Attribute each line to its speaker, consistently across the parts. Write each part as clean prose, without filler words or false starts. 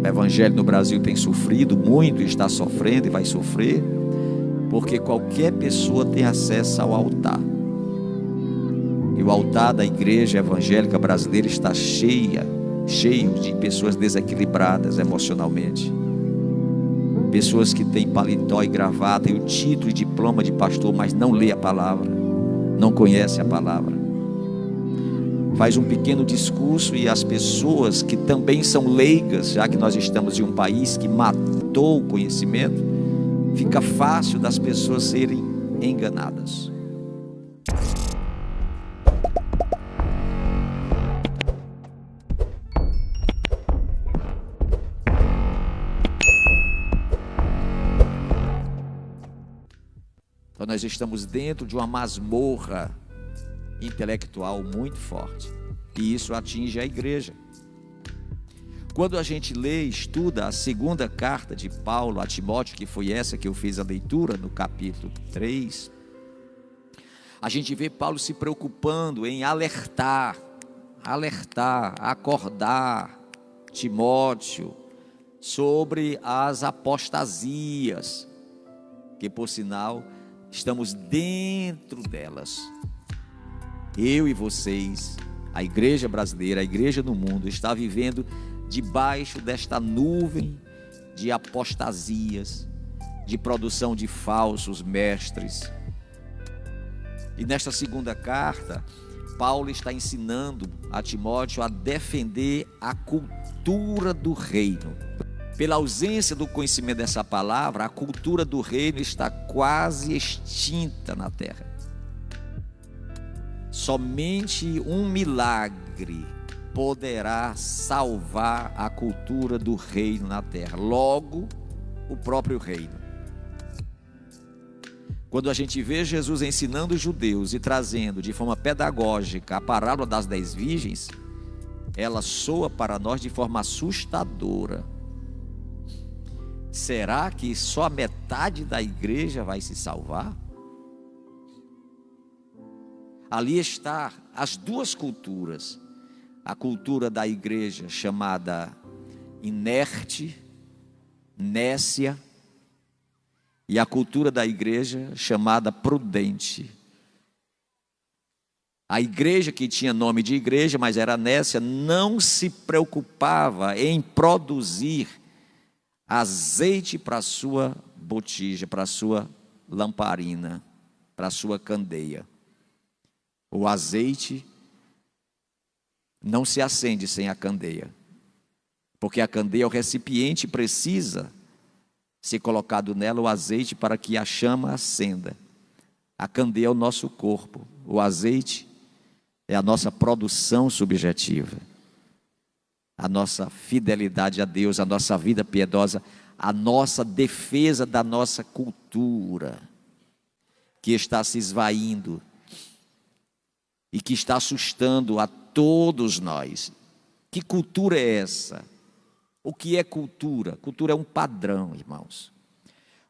Speaker 1: O evangelho no Brasil tem sofrido muito, está sofrendo e vai sofrer, porque qualquer pessoa tem acesso ao altar. E o altar da igreja evangélica brasileira está cheio de pessoas desequilibradas emocionalmente. Pessoas que têm paletó e gravata e o título e diploma de pastor, mas não lê a palavra, não conhece a palavra. Faz um pequeno discurso e as pessoas que também são leigas, já que nós estamos em um país que matou o conhecimento, fica fácil das pessoas serem enganadas. Então nós estamos dentro de uma masmorra intelectual muito forte, e isso atinge a igreja. Quando a gente lê e estuda a segunda carta de Paulo a Timóteo, que foi essa que eu fiz a leitura no capítulo 3, a gente vê Paulo se preocupando em alertar, acordar Timóteo sobre as apostasias, que por sinal estamos dentro delas. Eu e vocês, a igreja brasileira, a igreja no mundo, está vivendo debaixo desta nuvem de apostasias, de produção de falsos mestres. E nesta segunda carta, Paulo está ensinando a Timóteo a defender a cultura do reino. Pela ausência do conhecimento dessa palavra, a cultura do reino está quase extinta na terra. Somente um milagre poderá salvar a cultura do reino na terra, logo o próprio reino. Quando a gente vê Jesus ensinando os judeus e trazendo de forma pedagógica a parábola das 10 virgens, ela soa para nós de forma assustadora. Será que só a metade da igreja vai se salvar? Ali está as duas culturas, a cultura da igreja chamada inerte, nécia, e a cultura da igreja chamada prudente. A igreja que tinha nome de igreja, mas era nécia, não se preocupava em produzir azeite para a sua botija, para a sua lamparina, para a sua candeia. O azeite não se acende sem a candeia, porque a candeia, o recipiente, precisa ser colocado nela o azeite para que a chama acenda. A candeia é o nosso corpo, o azeite é a nossa produção subjetiva, a nossa fidelidade a Deus, a nossa vida piedosa, a nossa defesa da nossa cultura, que está se esvaindo e que está assustando a todos nós. Que cultura é essa? O que é cultura? Cultura é um padrão, irmãos.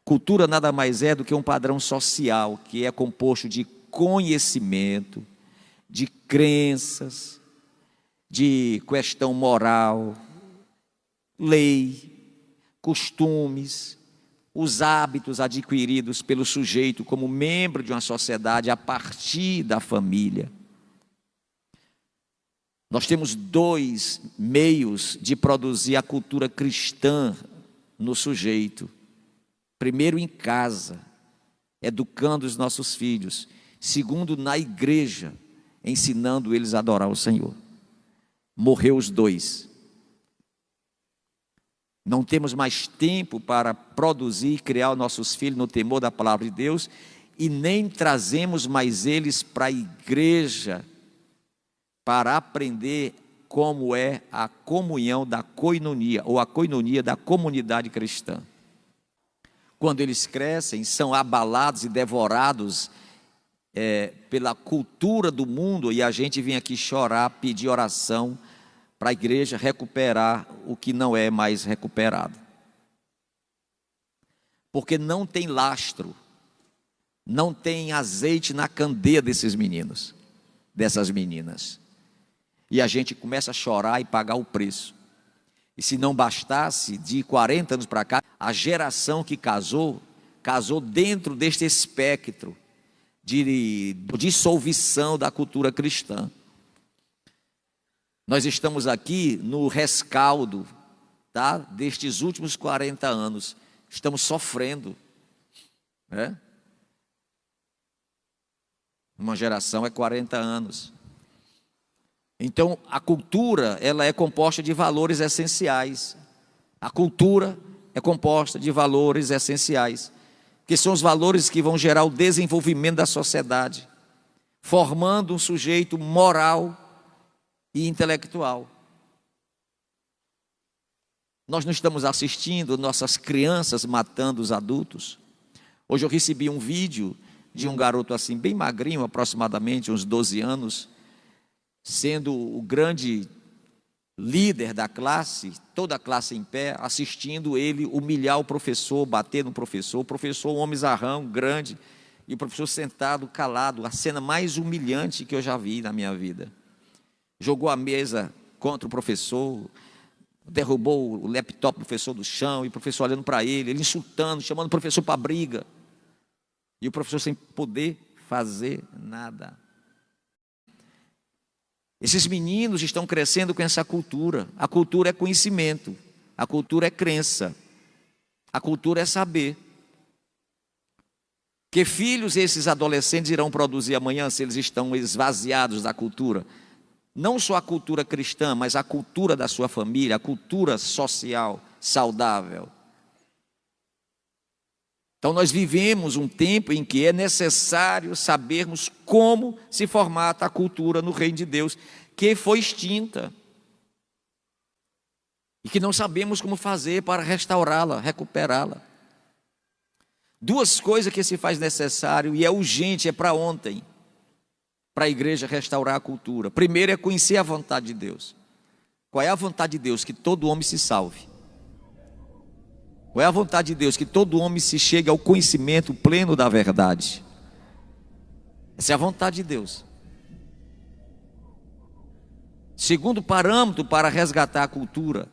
Speaker 1: Cultura nada mais é do que um padrão social, que é composto de conhecimento, de crenças, de questão moral, lei, costumes, os hábitos adquiridos pelo sujeito como membro de uma sociedade a partir da família. Nós temos dois meios de produzir a cultura cristã no sujeito. Primeiro, em casa, educando os nossos filhos. Segundo, na igreja, ensinando eles a adorar o Senhor. Morreu os dois. Não temos mais tempo para produzir e criar os nossos filhos no temor da palavra de Deus, e nem trazemos mais eles para a igreja para aprender como é a comunhão da coinonia, ou a coinonia da comunidade cristã. Quando eles crescem, são abalados e devorados pela cultura do mundo, e a gente vem aqui chorar, pedir oração para a igreja recuperar o que não é mais recuperado. Porque não tem lastro, não tem azeite na candeia desses meninos, dessas meninas. E a gente começa a chorar e pagar o preço. E se não bastasse, de 40 anos para cá, a geração que casou dentro deste espectro de dissolução da cultura cristã. Nós estamos aqui no rescaldo, tá, destes últimos 40 anos. Estamos sofrendo, né? Uma geração é 40 anos. Então, a cultura, ela é composta de valores essenciais. A cultura é composta de valores essenciais, que são os valores que vão gerar o desenvolvimento da sociedade, formando um sujeito moral e intelectual. Nós não estamos assistindo nossas crianças matando os adultos. Hoje eu recebi um vídeo de um garoto assim, bem magrinho, aproximadamente uns 12 anos, sendo o grande líder da classe, toda a classe em pé, assistindo ele humilhar o professor, bater no professor, o professor um homem zarrão, grande, e o professor sentado, calado, a cena mais humilhante que eu já vi na minha vida. Jogou a mesa contra o professor, derrubou o laptop do professor do chão, e o professor olhando para ele insultando, chamando o professor para briga, e o professor sem poder fazer nada. Esses meninos estão crescendo com essa cultura. A cultura é conhecimento, a cultura é crença, a cultura é saber. Que filhos esses adolescentes irão produzir amanhã se eles estão esvaziados da cultura? Não só a cultura cristã, mas a cultura da sua família, a cultura social saudável. Então nós vivemos um tempo em que é necessário sabermos como se formata a cultura no reino de Deus, que foi extinta. E que não sabemos como fazer para restaurá-la, recuperá-la. Duas coisas que se faz necessário e é urgente, é para ontem, para a igreja restaurar a cultura. Primeiro é conhecer a vontade de Deus. Qual é a vontade de Deus? Que todo homem se salve. Qual é a vontade de Deus? Que todo homem se chegue ao conhecimento pleno da verdade. Essa é a vontade de Deus. Segundo parâmetro para resgatar a cultura,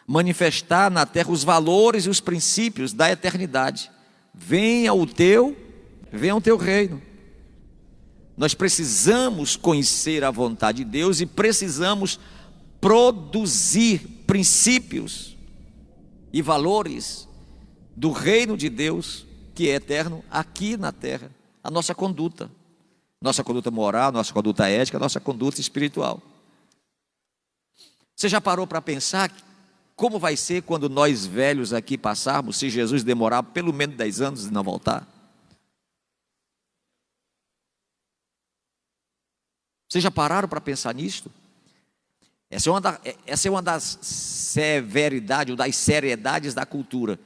Speaker 1: manifestar na terra os valores e os princípios da eternidade. Venha o teu reino. Nós precisamos conhecer a vontade de Deus e precisamos produzir princípios e valores do reino de Deus, que é eterno, aqui na terra. A nossa conduta moral, nossa conduta ética, nossa conduta espiritual. Você já parou para pensar como vai ser quando nós velhos aqui passarmos, se Jesus demorar pelo menos 10 anos e não voltar? Vocês já pararam para pensar nisto? Essa é uma das severidades, ou das seriedades da cultura.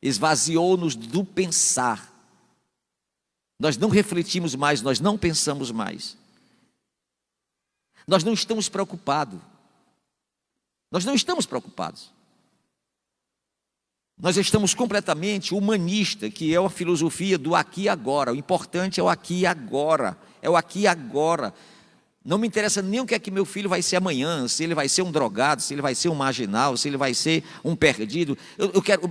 Speaker 1: Esvaziou-nos do pensar. Nós não refletimos mais, nós não pensamos mais. Nós não estamos preocupados. Nós não estamos preocupados. Nós estamos completamente humanista, que é a filosofia do aqui e agora. O importante é o aqui e agora. É o aqui e agora. Não me interessa nem o que é que meu filho vai ser amanhã, se ele vai ser um drogado, se ele vai ser um marginal, se ele vai ser um perdido. Eu quero,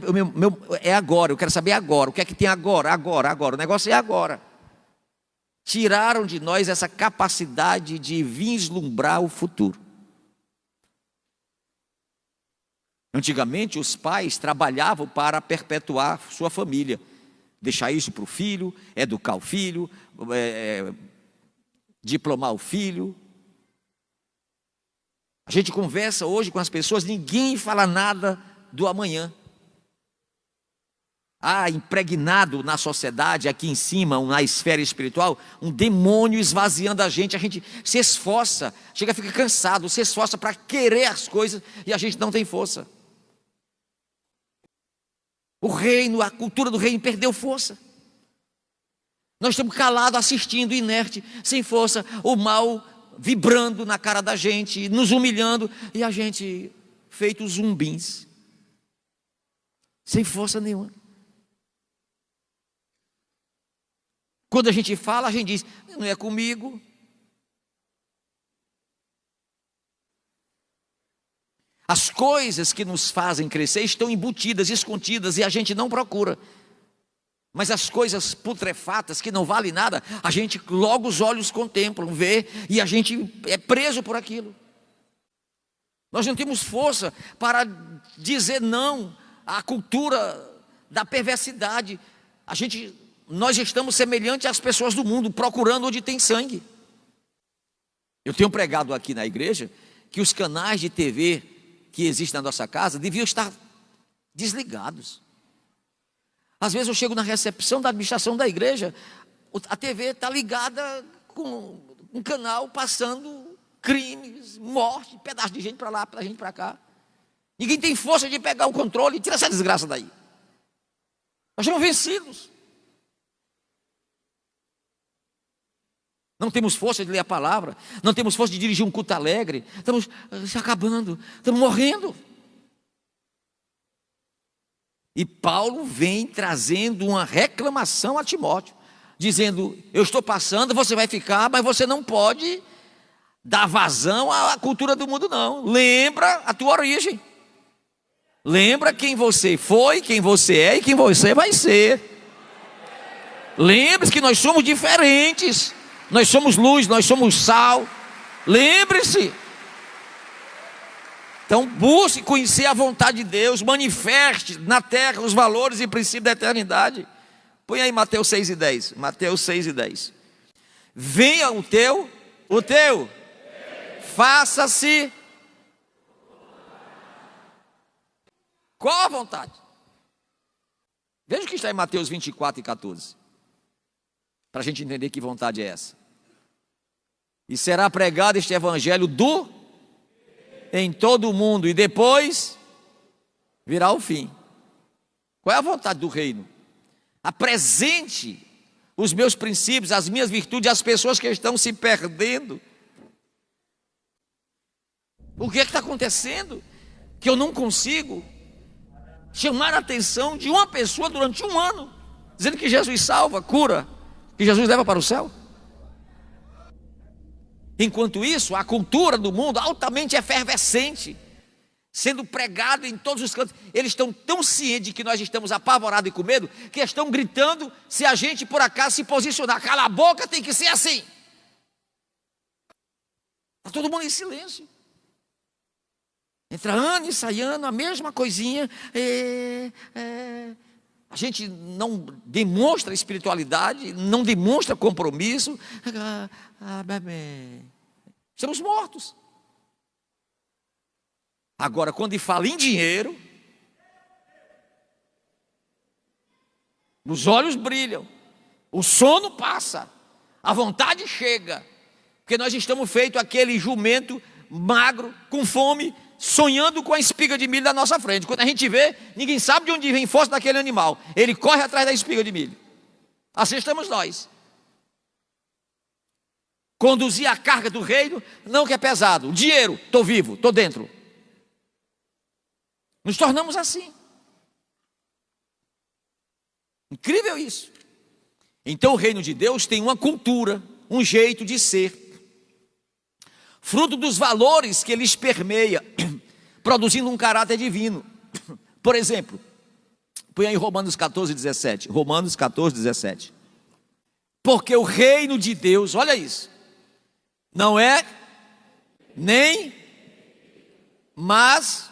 Speaker 1: é agora, eu quero saber agora, o que é que tem agora, o negócio é agora. Tiraram de nós essa capacidade de vislumbrar o futuro. Antigamente os pais trabalhavam para perpetuar sua família, deixar isso para o filho, educar o filho, diplomar o filho. A gente conversa hoje com as pessoas, ninguém fala nada do amanhã. Impregnado na sociedade, aqui em cima, na esfera espiritual, um demônio esvaziando a gente se esforça, fica cansado, se esforça para querer as coisas e a gente não tem força. O reino, a cultura do reino perdeu força. Nós estamos calados, assistindo, inerte, sem força, o mal vibrando na cara da gente, nos humilhando, e a gente feito zumbis, sem força nenhuma. Quando a gente fala, a gente diz, não é comigo. As coisas que nos fazem crescer estão embutidas, escondidas, e a gente não procura. Mas as coisas putrefatas, que não valem nada, a gente logo os olhos contemplam, vê, e a gente é preso por aquilo. Nós não temos força para dizer não à cultura da perversidade. Nós estamos semelhantes às pessoas do mundo, procurando onde tem sangue. Eu tenho pregado aqui na igreja que os canais de TV que existem na nossa casa deviam estar desligados. Às vezes eu chego na recepção da administração da igreja, a TV está ligada com um canal passando crimes, morte, pedaço de gente para lá, pedaço de gente para cá. Ninguém tem força de pegar o controle e tirar essa desgraça daí. Nós estamos vencidos. Não temos força de ler a palavra, não temos força de dirigir um culto alegre, estamos se acabando, estamos morrendo. E Paulo vem trazendo uma reclamação a Timóteo, dizendo: eu estou passando, você vai ficar, mas você não pode dar vazão à cultura do mundo, não. Lembra a tua origem, lembra quem você foi, quem você é e quem você vai ser. Lembre-se que nós somos diferentes, nós somos luz, nós somos sal. Lembre-se. Então busque conhecer a vontade de Deus, manifeste na terra os valores e princípios da eternidade. Põe aí Mateus 6:10. Mateus 6:10. Venha o teu, faça-se. Qual a vontade? Veja o que está em Mateus 24:14. Para a gente entender que vontade é essa. E será pregado este evangelho em todo o mundo, e depois virá o fim. Qual é a vontade do reino? Apresente os meus princípios, as minhas virtudes às pessoas que estão se perdendo. O que é que está acontecendo? Que eu não consigo chamar a atenção de uma pessoa durante um ano, dizendo que Jesus salva, cura, que Jesus leva para o céu. Enquanto isso, a cultura do mundo altamente efervescente, sendo pregada em todos os cantos. Eles estão tão cientes de que nós estamos apavorados e com medo, que estão gritando se a gente por acaso se posicionar. Cala a boca, tem que ser assim. Está todo mundo em silêncio. Entra ano e sai ano, a mesma coisinha. A gente não demonstra espiritualidade, não demonstra compromisso. Estamos mortos. Agora, quando fala em dinheiro, os olhos brilham, o sono passa, a vontade chega, porque nós estamos feitos aquele jumento magro, com fome, sonhando com a espiga de milho na nossa frente. Quando a gente vê, ninguém sabe de onde vem força daquele animal, ele corre atrás da espiga de milho. Assim estamos nós. Conduzir a carga do reino, não que é pesado. O dinheiro, estou vivo, estou dentro. Nos tornamos assim. Incrível isso. Então o reino de Deus tem uma cultura, um jeito de ser, fruto dos valores que eles permeia, produzindo um caráter divino. Por exemplo, põe aí Romanos 14:17. Romanos 14:17. Porque o reino de Deus, olha isso, não é nem, mas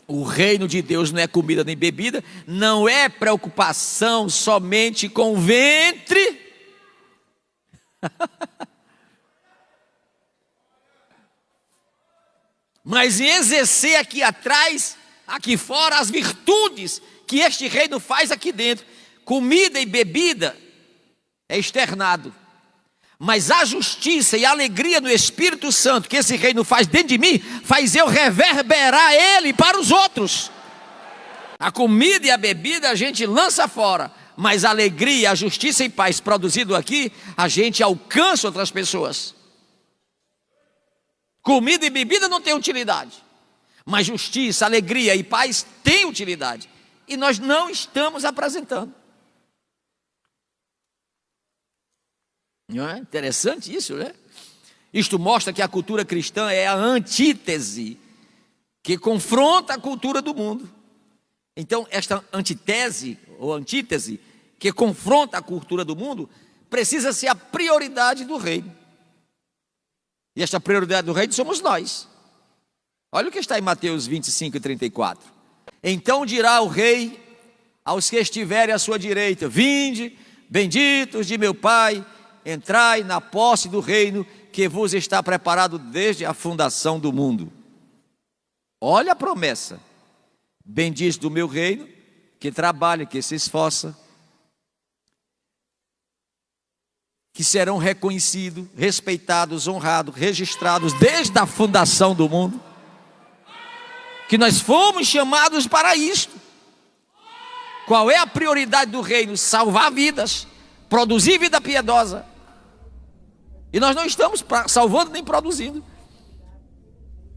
Speaker 1: o reino de Deus não é comida nem bebida, não é preocupação somente com o ventre, mas em exercer aqui atrás, aqui fora, as virtudes que este reino faz aqui dentro. Comida e bebida é externado, mas a justiça e a alegria no Espírito Santo que esse reino faz dentro de mim, faz eu reverberar ele para os outros. A comida e a bebida a gente lança fora, mas a alegria, a justiça e paz produzido aqui, a gente alcança outras pessoas. Comida e bebida não tem utilidade, mas justiça, alegria e paz tem utilidade, e nós não estamos apresentando. Não é interessante isso, né? Isto mostra que a cultura cristã é a antítese que confronta a cultura do mundo. Então, esta antítese, que confronta a cultura do mundo, precisa ser a prioridade do reino. E esta prioridade do reino somos nós. Olha o que está em Mateus 25 e 34. Então dirá o rei aos que estiverem à sua direita: vinde, benditos de meu Pai, entrai na posse do reino que vos está preparado desde a fundação do mundo. Olha a promessa: benditos do meu reino, que trabalha, que se esforça, que serão reconhecidos, respeitados, honrados, registrados desde a fundação do mundo, que nós fomos chamados para isto. Qual é a prioridade do reino? Salvar vidas, produzir vida piedosa. E nós não estamos salvando nem produzindo.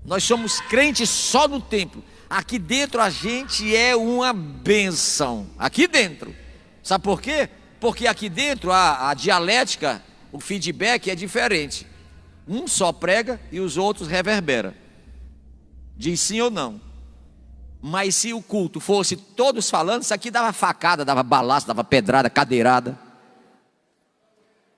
Speaker 1: Nós somos crentes só no templo. Aqui dentro a gente é uma bênção. Aqui dentro. Sabe por quê? Porque aqui dentro a dialética, o feedback é diferente. Um só prega e os outros reverberam. Diz sim ou não. Mas se o culto fosse todos falando, isso aqui dava facada, dava balaço, dava pedrada, cadeirada.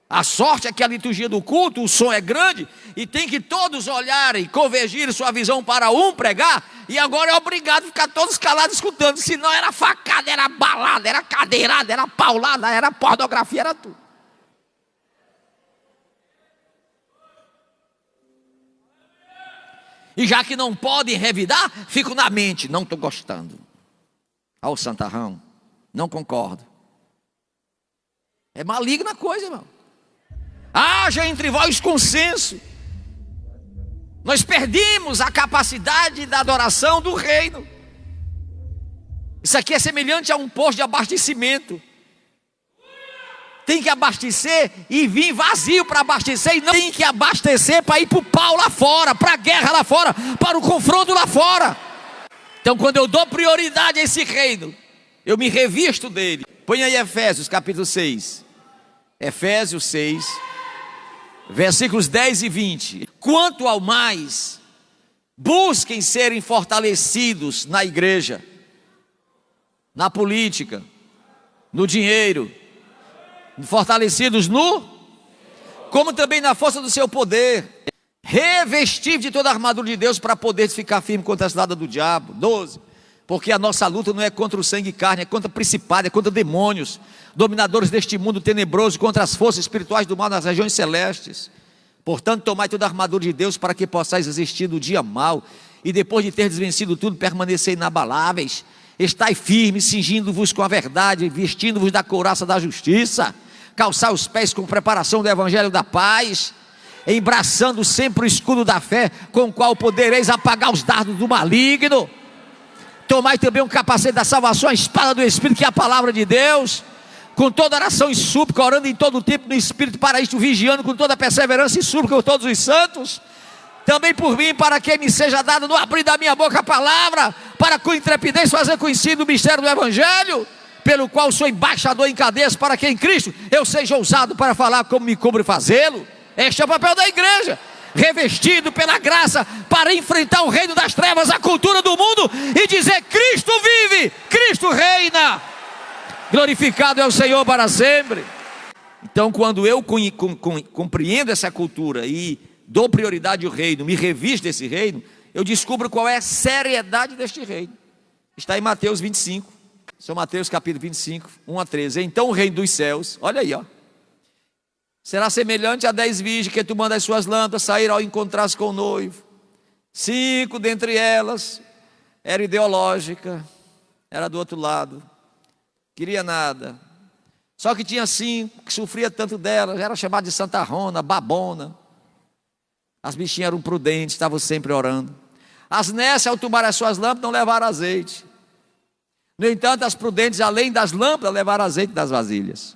Speaker 1: A sorte é que a liturgia do culto, o som é grande e tem que todos olharem, convergir sua visão para um pregar, e agora é obrigado a ficar todos calados escutando, senão era facada, era balada, era cadeirada, era paulada, era pornografia, era tudo. E já que não podem revidar, fico na mente: não estou gostando. Ao santarrão, não concordo. É maligna a coisa, irmão. Haja entre vós consenso. Nós perdemos a capacidade da adoração do reino. Isso aqui é semelhante a um posto de abastecimento. Tem que abastecer e vir vazio para abastecer, e não tem que abastecer para ir para o pau lá fora, para a guerra lá fora, para o confronto lá fora. Então, quando eu dou prioridade a esse reino, eu me revisto dele. Põe aí Efésios capítulo 6. Efésios 6, versículos 10 e 20. Quanto ao mais, busquem serem fortalecidos na igreja, na política, no dinheiro, fortalecidos como também na força do seu poder, revestir de toda a armadura de Deus para poder ficar firme contra a cilada do diabo. 12. Porque a nossa luta não é contra o sangue e carne, é contra principados, é contra demônios, dominadores deste mundo tenebroso, contra as forças espirituais do mal nas regiões celestes. Portanto, tomai toda a armadura de Deus para que possais resistir no dia mau, e depois de ter desvencido tudo, permanecer inabaláveis. Estai firmes, cingindo-vos com a verdade, vestindo-vos da couraça da justiça, calçar os pés com preparação do evangelho da paz, embraçando sempre o escudo da fé, com o qual podereis apagar os dardos do maligno. Tomai também um capacete da salvação, a espada do Espírito, que é a palavra de Deus, com toda oração e súplica, orando em todo o tempo no Espírito, para isto vigiando com toda perseverança e súplica por todos os santos. Também por mim, para que me seja dado no abrir da minha boca a palavra, para com intrepidez fazer conhecido o mistério do evangelho, pelo qual sou embaixador em cadeias, para que em Cristo eu seja ousado para falar como me cumpre fazê-lo. Este é o papel da igreja, revestido pela graça para enfrentar o reino das trevas, a cultura do mundo, e dizer: Cristo vive, Cristo reina, glorificado é o Senhor para sempre. Então, quando eu compreendo essa cultura e dou prioridade ao reino, me revisto desse reino, eu descubro qual é a seriedade deste reino. Está em Mateus 25, São Mateus capítulo 25, 1 a 13. Então o reino dos céus, olha aí, ó, será semelhante a 10 virgens que tomando as suas lâmpadas saíram ao encontrar-se com o noivo. 5 dentre elas era ideológica, era do outro lado, queria nada. Só que tinha 5 que sofria tanto delas, era chamada de santarrona, babona. As bichinhas eram prudentes, estavam sempre orando. As nécias, ao tomar as suas lâmpadas, não levaram azeite. No entanto, as prudentes, além das lâmpadas, levaram azeite das vasilhas.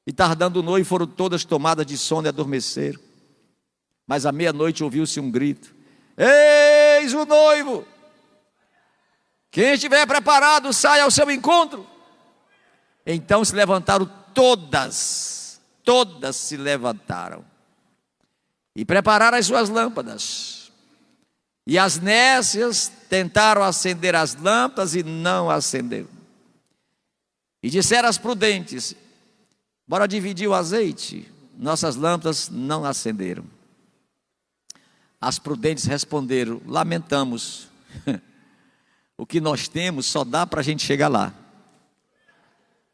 Speaker 1: E tardando o noivo, foram todas tomadas de sono e adormeceram. Mas à meia-noite ouviu-se um grito: eis o noivo! Quem estiver preparado, saia ao seu encontro. Então se levantaram todas se levantaram e prepararam as suas lâmpadas. E as nécias tentaram acender as lâmpadas e não acenderam. E disseram às prudentes: bora dividir o azeite. Nossas lâmpadas não acenderam. As prudentes responderam: lamentamos, o que nós temos só dá para a gente chegar lá.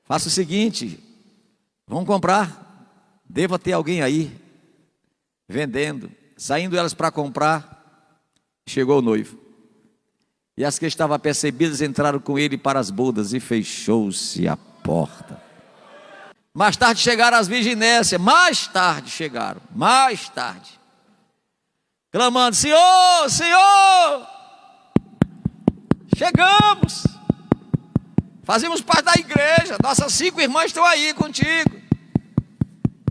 Speaker 1: Faça o seguinte, vamos comprar. Deva ter alguém aí vendendo. Saindo elas para comprar, chegou o noivo. E as que estavam apercebidas entraram com ele para as bodas, e fechou-se a porta. Mais tarde chegaram as virginécias, mais tarde, clamando: Senhor, Senhor, chegamos, fazemos parte da igreja, nossas 5 irmãs estão aí contigo.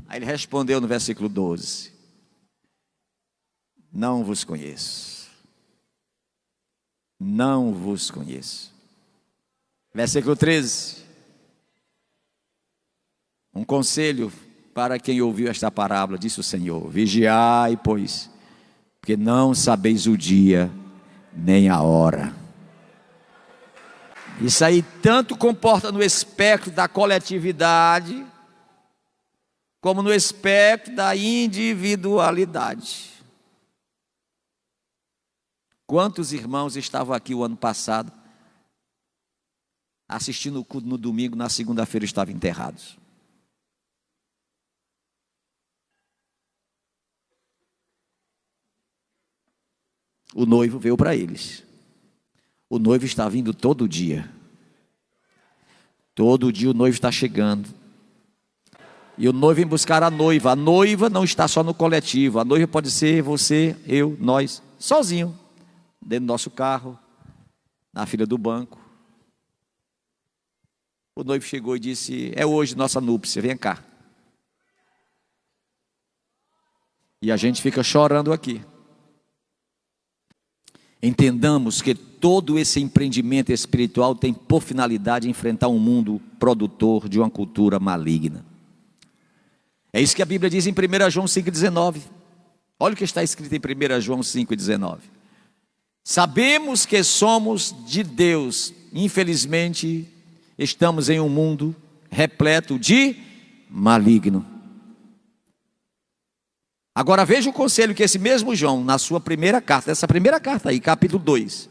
Speaker 1: Aí ele respondeu no versículo 12: não vos conheço, não vos conheço. Versículo 13: um conselho para quem ouviu esta parábola, disse o Senhor: vigiai, pois, porque não sabeis o dia nem a hora. Isso aí tanto comporta no espectro da coletividade, como no espectro da individualidade. Quantos irmãos estavam aqui o ano passado, assistindo o culto no domingo, na segunda-feira estavam enterrados? O noivo veio para eles. O noivo está vindo todo dia. Todo dia o noivo está chegando. E o noivo vem buscar a noiva. A noiva não está só no coletivo. A noiva pode ser você, eu, nós, sozinho, dentro do nosso carro, na fila do banco. O noivo chegou e disse: é hoje nossa núpcia, vem cá. E a gente fica chorando aqui. Entendamos que todo esse empreendimento espiritual tem por finalidade enfrentar um mundo produtor de uma cultura maligna. É isso que a Bíblia diz em 1 João 5,19. Olha o que está escrito em 1 João 5,19. Sabemos que somos de Deus, infelizmente estamos em um mundo repleto de maligno. Agora veja o conselho que esse mesmo João, na sua primeira carta, essa primeira carta aí, capítulo 2,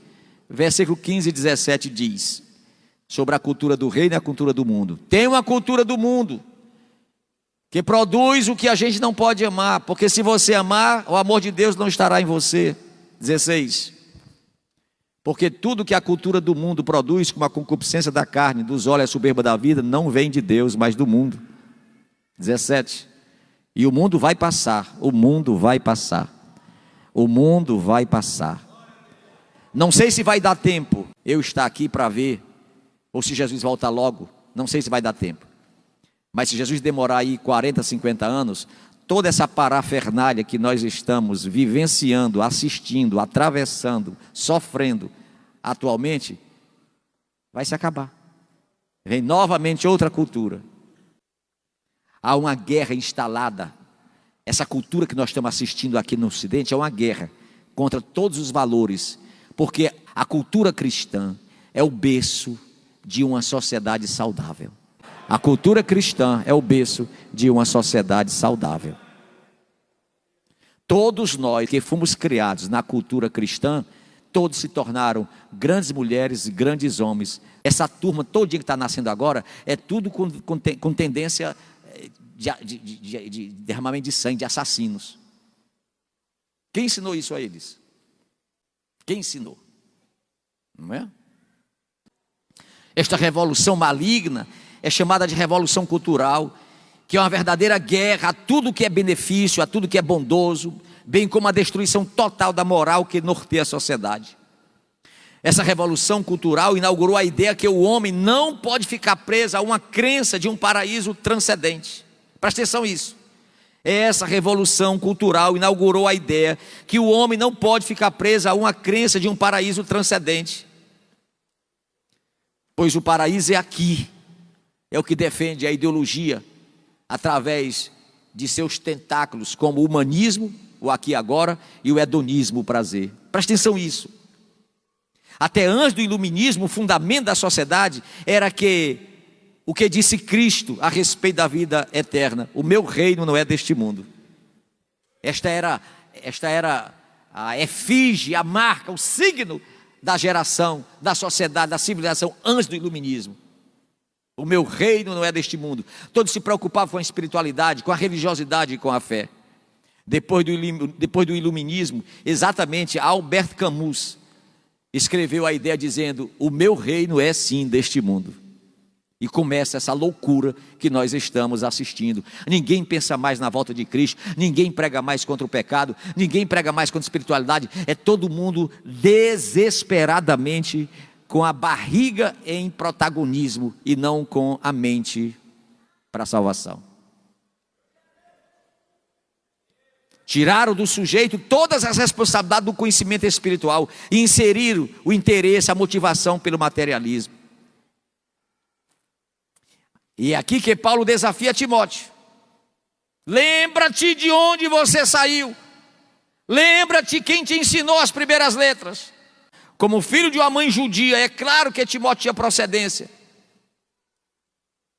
Speaker 1: versículo 15 e 17 diz, sobre a cultura do reino e a cultura do mundo. Tem uma cultura do mundo, que produz o que a gente não pode amar, porque se você amar, o amor de Deus não estará em você. 16, porque tudo que a cultura do mundo produz, como a concupiscência da carne, dos olhos e a soberba da vida, não vem de Deus, mas do mundo. 17, e o mundo vai passar, o mundo vai passar, o mundo vai passar. Não sei se vai dar tempo eu estar aqui para ver, ou se Jesus volta logo, não sei se vai dar tempo. Mas se Jesus demorar aí 40, 50 anos, toda essa parafernália que nós estamos vivenciando, assistindo, atravessando, sofrendo atualmente, vai se acabar. Vem novamente outra cultura. Há uma guerra instalada. Essa cultura que nós estamos assistindo aqui no Ocidente é uma guerra contra todos os valores, porque a cultura cristã é o berço de uma sociedade saudável. A cultura cristã é o berço de uma sociedade saudável. Todos nós que fomos criados na cultura cristã, todos se tornaram grandes mulheres e grandes homens. Essa turma todinha que está nascendo agora, é tudo com tendência de derramamento de sangue, de assassinos. Quem ensinou isso a eles? Quem ensinou? Não é? Esta revolução maligna é chamada de revolução cultural, que é uma verdadeira guerra a tudo que é benefício, a tudo que é bondoso, bem como a destruição total da moral que norteia a sociedade. Essa revolução cultural inaugurou a ideia que o homem não pode ficar preso a uma crença de um paraíso transcendente. Presta atenção nisso. Essa revolução cultural inaugurou a ideia que o homem não pode ficar preso a uma crença de um paraíso transcendente. Pois o paraíso é aqui. É o que defende a ideologia através de seus tentáculos, como o humanismo, o aqui e agora, e o hedonismo, o prazer. Presta Presta atenção nisso. Até antes do iluminismo, o fundamento da sociedade era que o que disse Cristo a respeito da vida eterna: o meu reino não é deste mundo. Esta era a efígie, a marca, o signo da geração, da sociedade, da civilização antes do iluminismo. O meu reino não é deste mundo. Todos se preocupavam com a espiritualidade, com a religiosidade e com a fé. Depois do iluminismo, exatamente Albert Camus escreveu a ideia dizendo: o meu reino é sim deste mundo. E começa essa loucura que nós estamos assistindo. Ninguém pensa mais na volta de Cristo, ninguém prega mais contra o pecado, ninguém prega mais contra a espiritualidade. É todo mundo desesperadamente com a barriga em protagonismo e não com a mente para a salvação. Tiraram do sujeito todas as responsabilidades do conhecimento espiritual e inseriram o interesse, a motivação pelo materialismo. E é aqui que Paulo desafia Timóteo: lembra-te de onde você saiu, lembra-te quem te ensinou as primeiras letras. Como filho de uma mãe judia, é claro que Timóteo tinha procedência,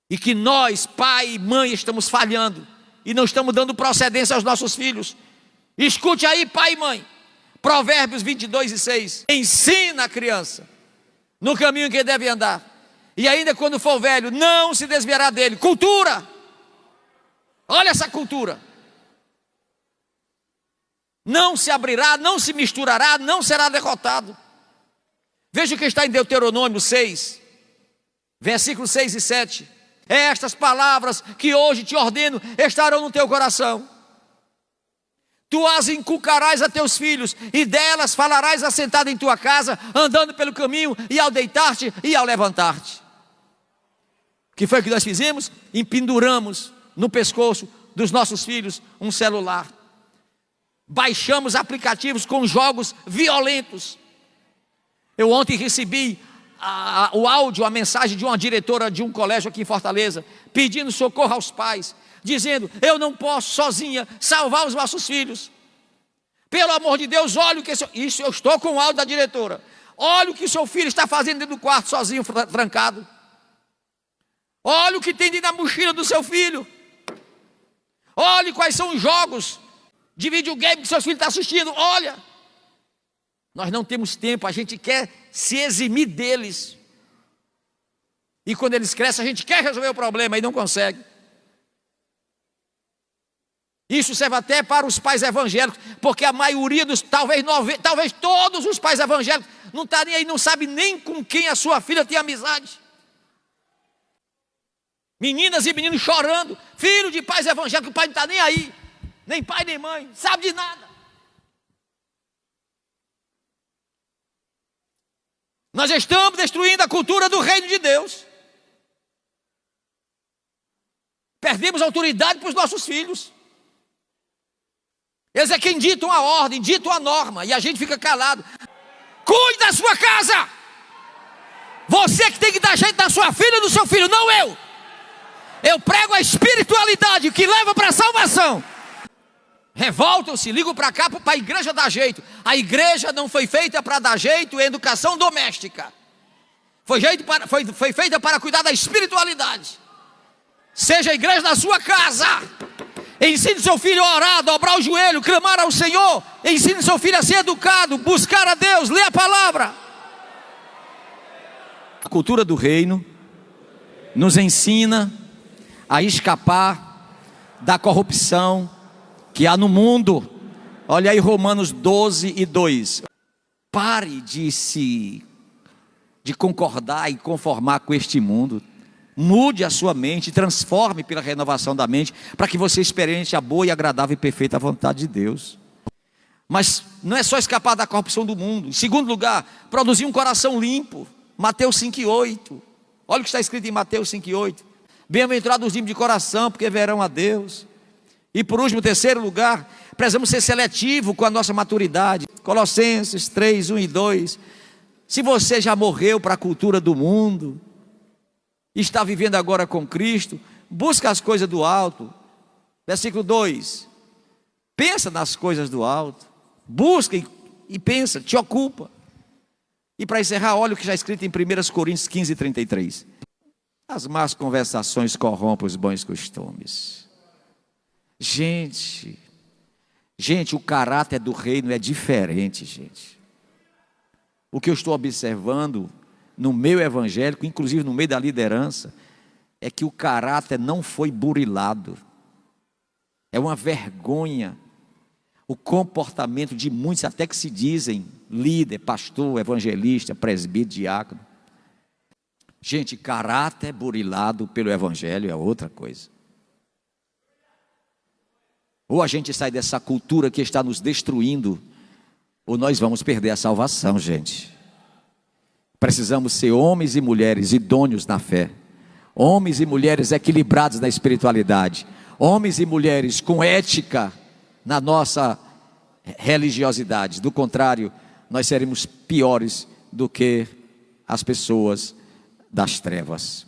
Speaker 1: e que nós, pai e mãe, estamos falhando e não estamos dando procedência aos nossos filhos. Escute aí, pai e mãe, Provérbios 22:6. Ensina a criança no caminho que deve andar, e ainda quando for velho, não se desviará dele. Cultura, olha essa cultura. Não se abrirá, não se misturará, não será derrotado. Veja o que está em Deuteronômio 6, versículos 6 e 7. Estas palavras que hoje te ordeno estarão no teu coração. Tu as inculcarás a teus filhos, e delas falarás assentado em tua casa, andando pelo caminho, e ao deitar-te e ao levantar-te. O que foi que nós fizemos? Empenduramos no pescoço dos nossos filhos um celular. Baixamos aplicativos com jogos violentos. Eu ontem recebi o áudio, a mensagem de uma diretora de um colégio aqui em Fortaleza, pedindo socorro aos pais, dizendo: eu não posso sozinha salvar os nossos filhos. Pelo amor de Deus, olha o que... Isso, eu estou com o áudio da diretora. Olha o que seu filho está fazendo dentro do quarto sozinho, trancado. Olha o que tem dentro da mochila do seu filho. Olhe quais são os jogos de videogame que seus filhos estão assistindo. Olha, nós não temos tempo, a gente quer se eximir deles. E quando eles crescem, a gente quer resolver o problema e não consegue. Isso serve até para os pais evangélicos, porque a maioria dos, talvez todos os pais evangélicos não está nem aí, não sabe nem com quem a sua filha tem amizade. Meninas e meninos chorando, filho de pais evangélicos, o pai não está nem aí, nem pai nem mãe, sabe de nada. Nós estamos destruindo a cultura do reino de Deus. Perdemos autoridade para os nossos filhos. Eles é quem ditam a ordem, ditam a norma, e a gente fica calado. Cuide da sua casa. Você que tem que dar jeito da sua filha e do seu filho, não eu. Eu prego a espiritualidade que leva para a salvação. Revoltam-se, ligam para cá para a igreja dar jeito. A igreja não foi feita para dar jeito em educação doméstica. Foi feita para cuidar da espiritualidade. Seja a igreja da sua casa. Ensine seu filho a orar, dobrar o joelho, clamar ao Senhor. Ensine seu filho a ser educado, buscar a Deus, ler a palavra. A cultura do reino nos ensina a escapar da corrupção que há no mundo. Olha aí Romanos 12:2. Pare de concordar e conformar com este mundo. Mude a sua mente, transforme pela renovação da mente, para que você experimente a boa e agradável e perfeita vontade de Deus. Mas não é só escapar da corrupção do mundo. Em segundo lugar, produzir um coração limpo. Mateus 5:8. Olha o que está escrito em Mateus 5:8. Bem-aventurados os limpos de coração, porque verão a Deus. E por último, terceiro lugar, precisamos ser seletivos com a nossa maturidade. Colossenses 3:1 e 2. Se você já morreu para a cultura do mundo, está vivendo agora com Cristo, busca as coisas do alto. Versículo 2. Pensa nas coisas do alto. Busque e pensa, te ocupa. E para encerrar, olha o que está escrito em 1 Coríntios 15:33. As más conversações corrompem os bons costumes. Gente, o caráter do reino é diferente, gente. O que eu estou observando no meio evangélico, inclusive no meio da liderança, é que o caráter não foi burilado. É uma vergonha o comportamento de muitos, até que se dizem líder, pastor, evangelista, presbítero, diácono. Gente, caráter burilado pelo evangelho é outra coisa. Ou a gente sai dessa cultura que está nos destruindo, ou nós vamos perder a salvação, gente. Precisamos ser homens e mulheres idôneos na fé, homens e mulheres equilibrados na espiritualidade, homens e mulheres com ética na nossa religiosidade. Do contrário, nós seremos piores do que as pessoas das trevas.